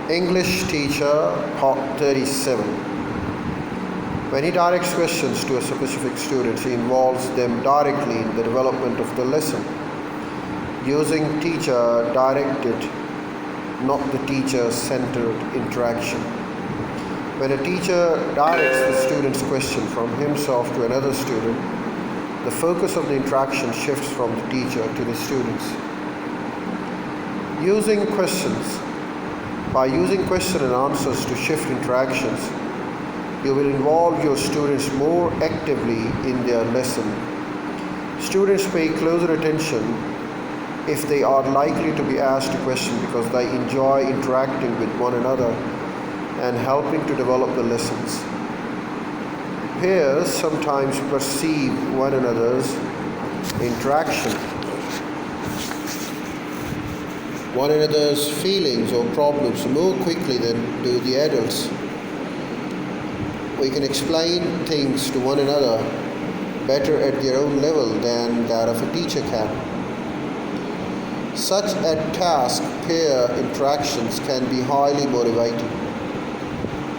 English Teacher, Part 37. When he directs questions to a specific student, he involves them directly in the development of the lesson, using teacher-directed, not the teacher-centered interaction. When a teacher directs the student's question from himself to another student, the focus of the interaction shifts from the teacher to the students. Using questions. By using question and answers to shift interactions, you will involve your students more actively in their lesson. Students pay closer attention if they are likely to be asked a question because they enjoy interacting with one another and helping to develop the lessons. Peers sometimes perceive one another's one another's feelings or problems more quickly than do the adults. We can explain things to one another better at their own level than that of a teacher can. Such at-task peer interactions can be highly motivating.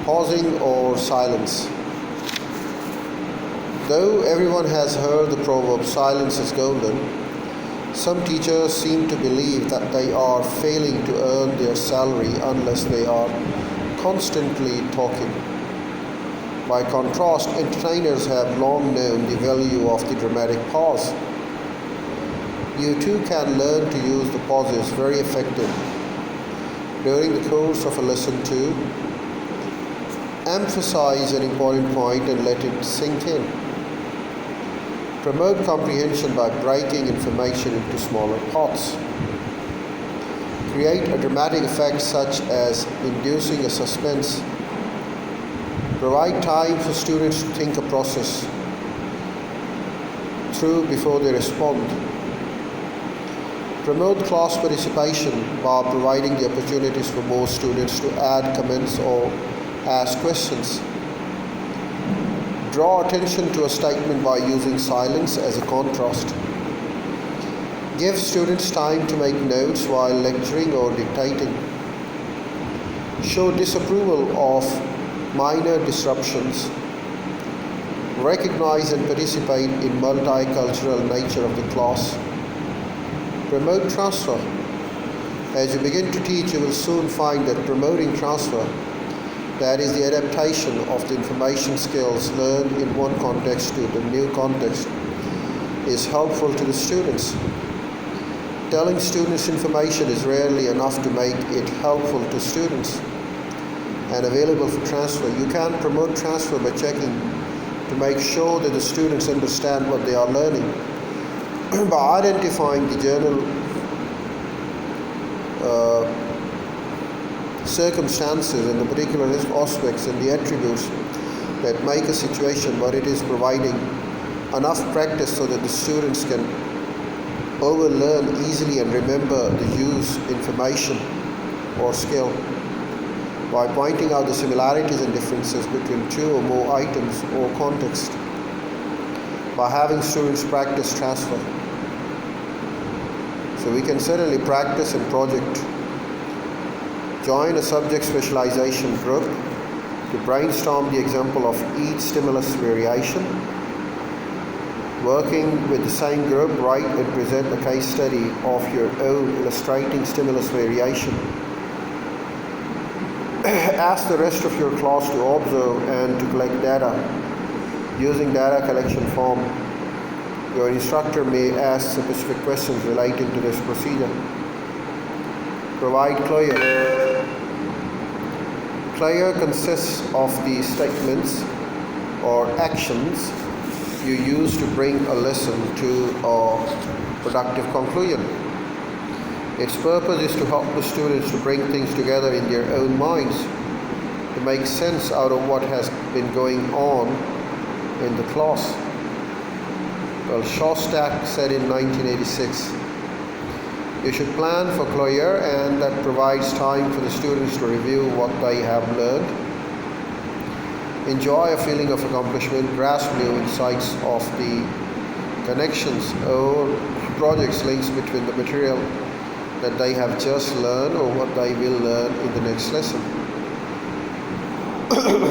Pausing or silence. Though everyone has heard the proverb, silence is golden, some teachers seem to believe that they are failing to earn their salary unless they are constantly talking. By contrast, entertainers have long known the value of the dramatic pause. You too can learn to use the pauses very effectively during the course of a lesson to emphasize an important point and let it sink in. Promote comprehension by breaking information into smaller parts. Create a dramatic effect such as inducing a suspense. Provide time for students to think a process through before they respond. Promote class participation by providing the opportunities for more students to add comments or ask questions. Draw attention to a statement by using silence as a contrast. Give students time to make notes while lecturing or dictating. Show disapproval of minor disruptions. Recognize and participate in multicultural nature of the class. Promote transfer. As you begin to teach, you will soon find that promoting transfer, that is the adaptation of the information skills learned in one context to the new context, is helpful to the students. Telling students information is rarely enough to make it helpful to students and available for transfer. You can promote transfer by checking to make sure that the students understand what they are learning. By identifying the general circumstances and the particular aspects and the attributes that make a situation what it is, providing enough practice so that the students can overlearn easily and remember the use information or skill. By pointing out the similarities and differences between two or more items or context. By having students practice transfer. So we can certainly practice and project. Join a subject specialization group to brainstorm the example of each stimulus variation. Working with the same group, write and present a case study of your own illustrating stimulus variation. Ask the rest of your class to observe and to collect data using data collection form. Your instructor may ask specific questions relating to this procedure. Provide closure. Closure consists of the statements or actions you use to bring a lesson to a productive conclusion. Its purpose is to help the students to bring things together in their own minds, to make sense out of what has been going on in the class. Well, Shostak said in 1986, you should plan for closure, and that provides time for the students to review what they have learned, enjoy a feeling of accomplishment, grasp new insights of the connections or projects links between the material that they have just learned or what they will learn in the next lesson.